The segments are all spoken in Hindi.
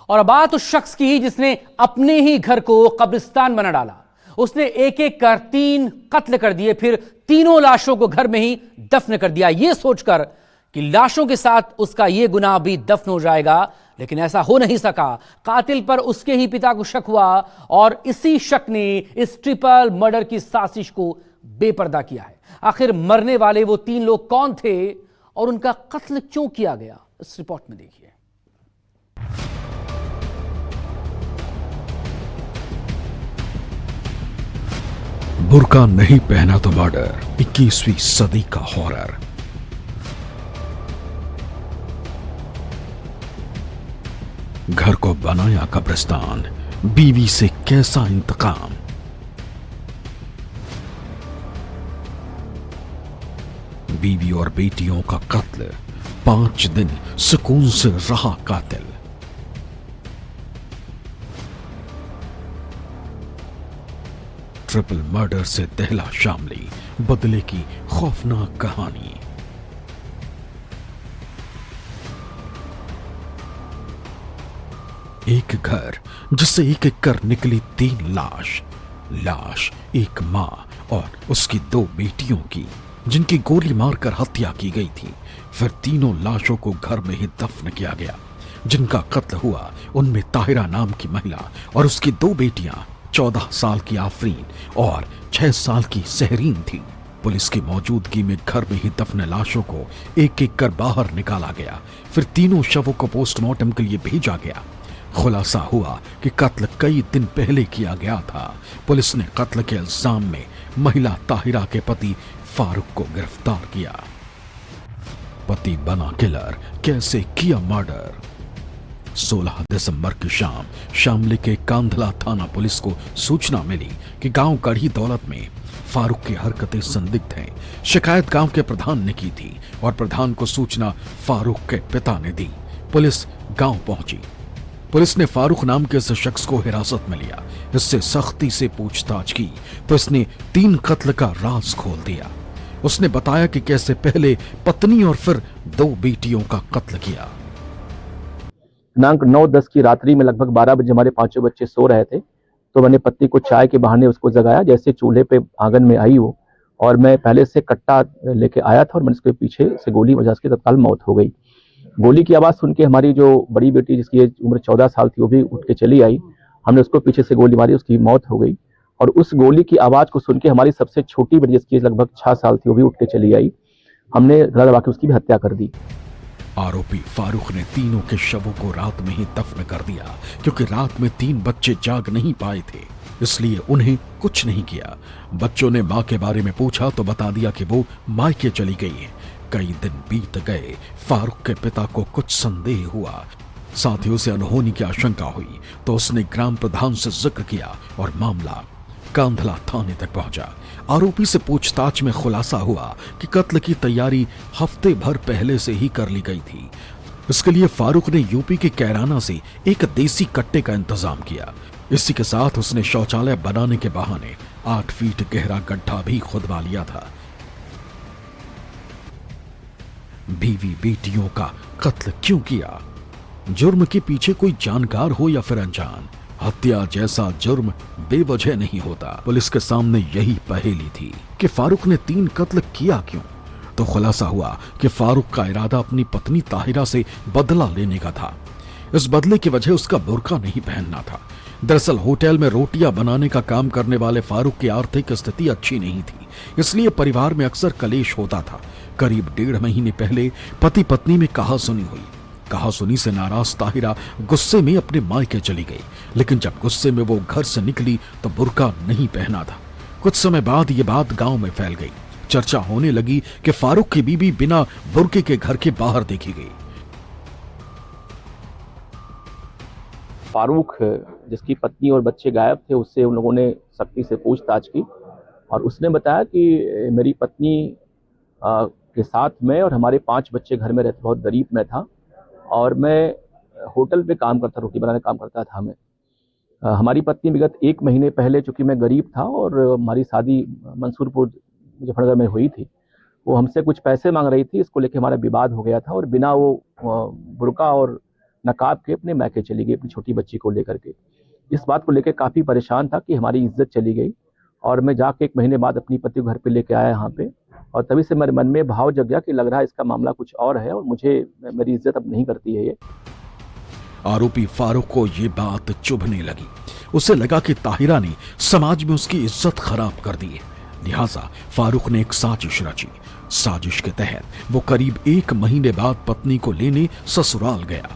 और बात उस शख्स की जिसने अपने ही घर को कब्रिस्तान बना डाला। उसने एक एक कर 3 कत्ल कर दिए, फिर तीनों लाशों को घर में ही दफन कर दिया, यह सोचकर कि लाशों के साथ उसका यह गुनाह भी दफन हो जाएगा। लेकिन ऐसा हो नहीं सका। कातिल पर उसके ही पिता को शक हुआ और इसी शक ने इस ट्रिपल मर्डर की साजिश को बेपर्दा किया है। आखिर मरने वाले वो 3 लोग कौन थे और उनका कत्ल क्यों किया गया, इस रिपोर्ट में देखिए। बुर्का नहीं पहना तो मर्डर, 21वीं सदी का हॉरर। घर को बनाया कब्रिस्तान, बीवी से कैसा इंतकाम। बीवी और बेटियों का कत्ल, 5 दिन सुकून से रहा कातिल। ट्रिपल मर्डर से दहला शामली, बदले की खौफनाक कहानी। एक घर जिससे एक एक कर निकली 3 लाश एक मां और उसकी 2 बेटियों की, जिनकी गोली मारकर हत्या की गई थी। फिर तीनों लाशों को घर में ही दफन किया गया। जिनका कत्ल हुआ उनमें ताहिरा नाम की महिला और उसकी 2 बेटियां, 14 साल की आफरीन और 6 साल की सहरीन थी। पुलिस की मौजूदगी में घर में ही दफन लाशों को एक एक कर बाहर निकाला गया। फिर तीनों शवों को पोस्टमार्टम के लिए भेजा गया। खुलासा हुआ कि कत्ल कई दिन पहले किया गया था। पुलिस ने कत्ल के इल्जाम में महिला ताहिरा के पति फारूक को गिरफ्तार किया। पति बना किलर, कैसे किया मर्डर। 16 दिसंबर की शाम शामली के कांधला थाना पुलिस को सूचना मिली कि गांव गढ़ी दौलत में फारूक की हरकतें संदिग्ध हैं। शिकायत गांव के प्रधान ने की थी और प्रधान को सूचना फारूक के पिता ने दी। पुलिस गांव पहुंची। पुलिस ने फारूक नाम के इस शख्स को हिरासत में लिया। इससे सख्ती से पूछताछ की तो इसने 3 कत्ल का राज खोल दिया। उसने बताया कि कैसे पहले पत्नी और फिर 2 बेटियों का कत्ल किया। दिनांक 9-10 की रात्रि में लगभग 12 बजे हमारे 5 बच्चे सो रहे थे, तो मैंने पत्नी को चाय के बहाने उसको जगाया। जैसे चूल्हे पे आंगन में आई वो, और मैं पहले से कट्टा लेके आया था और मैंने उसके पीछे से गोली बजा, उसकी तत्काल मौत हो गई। गोली की आवाज़ सुन के हमारी जो बड़ी बेटी जिसकी उम्र 14 साल थी वो भी उठ के चली आई। हमने उसको पीछे से गोली मारी, उसकी मौत हो गई। और उस गोली की आवाज़ को सुन के हमारी सबसे छोटी बेटी जिसकी लगभग 6 साल थी वो भी उठ के चली आई। हमने गला दबा के उसकी भी हत्या कर दी। आरोपी फारूक ने तीनों के शवों को रात में ही दफन कर दिया, क्योंकि रात में 3 बच्चे जाग नहीं पाए थे, इसलिए उन्हें कुछ नहीं किया। बच्चों ने मां के बारे में पूछा तो बता दिया कि वो मायके चली गई है। कई दिन बीत गए, फारूक के पिता को कुछ संदेह हुआ। साथ ही उसे अनहोनी की आशंका हुई तो उसने ग्राम प्रधान से जिक्र किया और मामला कांधला थाने तक पहुंचा। आरोपी से पूछताछ में खुलासा हुआ कि कत्ल की तैयारी हफ्ते भर पहले से ही कर ली गई थी। इसके लिए फारूक ने यूपी के कैराना से एक देसी कट्टे का इंतजाम किया। इसी के साथ उसने शौचालय बनाने के बहाने 8 फीट गहरा गड्ढा भी खुदवा लिया था। बीवी बेटियों का कत्ल क्यों किया? जुर्म के पीछे कोई जानकार हो या फिर अनजान, हत्या जैसा जुर्म बेवजह नहीं होता। पुलिस के सामने यही पहेली थी कि फारूक ने 3 कत्ल किया क्यों। तो खुलासा हुआ कि फारूक का इरादा अपनी पत्नी ताहिरा से बदला लेने का था। इस बदले की वजह उसका बुर्का नहीं पहनना था। दरअसल होटल में रोटियां बनाने का काम करने वाले फारूक की आर्थिक स्थिति अच्छी नहीं थी, इसलिए परिवार में अक्सर कलेश होता था। करीब 1.5 महीने पहले पति पत्नी में कहासुनी हुई। कहासुनी से नाराज ताहिरा गुस्से में अपने मायके चली गई, लेकिन जब गुस्से में वो घर से निकली तो बुर्का नहीं पहना था। कुछ समय बाद ये बात गांव में फैल गई। चर्चा होने लगी कि फारूक की बीवी बिना बुर्के के घर के बाहर देखी गई। फारूक जिसकी पत्नी और बच्चे गायब थे, उससे उन लोगों ने सख्ती से पूछताछ की और उसने बताया कि मेरी पत्नी के साथ मैं और हमारे 5 बच्चे घर में रहते, बहुत गरीब मैं था और मैं होटल पे काम करता, रोटी बनाने काम करता था मैं। हमारी पत्नी विगत 1 महीने पहले, चूंकि मैं गरीब था और हमारी शादी मंसूरपुर मुजफ्फरनगर में हुई थी, वो हमसे कुछ पैसे मांग रही थी। इसको लेके हमारा विवाद हो गया था और बिना वो बुर्का और नकाब के अपने मैके चली गई अपनी छोटी बच्ची को लेकर के। इस बात को लेकर काफ़ी परेशान था कि हमारी इज्जत चली गई, और मैं जाके 1 महीने बाद अपनी पति को घर पे लेके आया यहाँ पे, और तभी से मेरे मन में भाव जग गया कि लग रहा है इसका मामला कुछ और है और मुझे मेरी इज्जत अब नहीं करती है ये। आरोपी फारूक को ये बात चुभने लगी। उसे लगा कि ताहिरा ने समाज में उसकी इज्जत खराब कर दी है, लिहाजा फारूक ने एक साजिश रची। साजिश के तहत वो करीब 1 महीने बाद पत्नी को लेने ससुराल गया।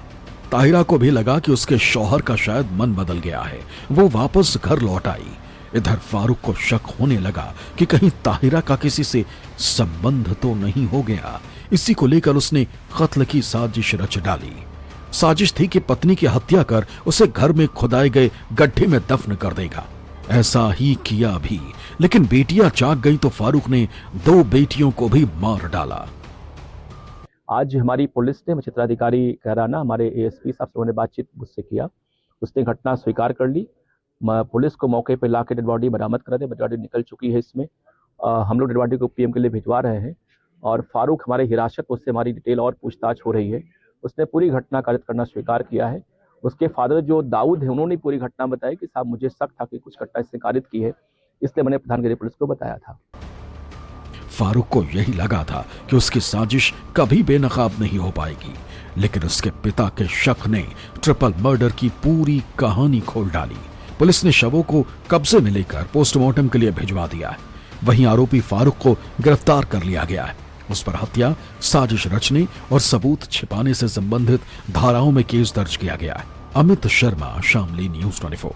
ताहिरा को भी लगा कि उसके शौहर का शायद मन बदल गया है, वो वापस घर लौट आई। इधर फारूक को शक होने लगा कि कहीं ताहिरा का किसी से संबंध तो नहीं हो गया। इसी को लेकर उसने कत्ल की साजिश रच डाली। साजिश थी कि पत्नी की हत्या कर उसे घर में खुदाए गए गड्ढे में दफन कर देगा। ऐसा ही किया भी, लेकिन बेटियां जाग गई तो फारूक ने 2 बेटियों को भी मार डाला। आज हमारी पुलिस ने, क्षेत्राधिकारी कहराना, हमारे एएसपी साहब से उन्होंने बातचीत मुझसे किया, उसने घटना स्वीकार कर ली। पुलिस को मौके पे लाके डेड बॉडी बरामद करा दे, डेड बॉडी निकल चुकी है इसमें। हम लोग डेड बॉडी को पीएम के लिए भिजवा रहे हैं, और फारूक हमारे हिरासत, उससे हमारी डिटेल और पूछताछ हो रही है। उसने पूरी घटना कारित करना स्वीकार किया है। उसके फादर जो दाऊद है, उन्होंने पूरी घटना बताई कि साहब मुझे शक था कि कुछ घटना इसने कारित की है, इसलिए मैंने प्रधानगिरी पुलिस को बताया था। फारूक को यही लगा था कि उसकी साजिश कभी बेनकाब नहीं हो पाएगी, लेकिन उसके पिता के शक ने ट्रिपल मर्डर की पूरी कहानी खोल डाली। पुलिस ने शवों को कब्जे में लेकर पोस्टमार्टम के लिए भिजवा दिया है। वहीं आरोपी फारूक को गिरफ्तार कर लिया गया है। उस पर हत्या, साजिश रचने और सबूत छिपाने से संबंधित धाराओं में केस दर्ज किया गया है। अमित शर्मा, शामली न्यूज़ 24।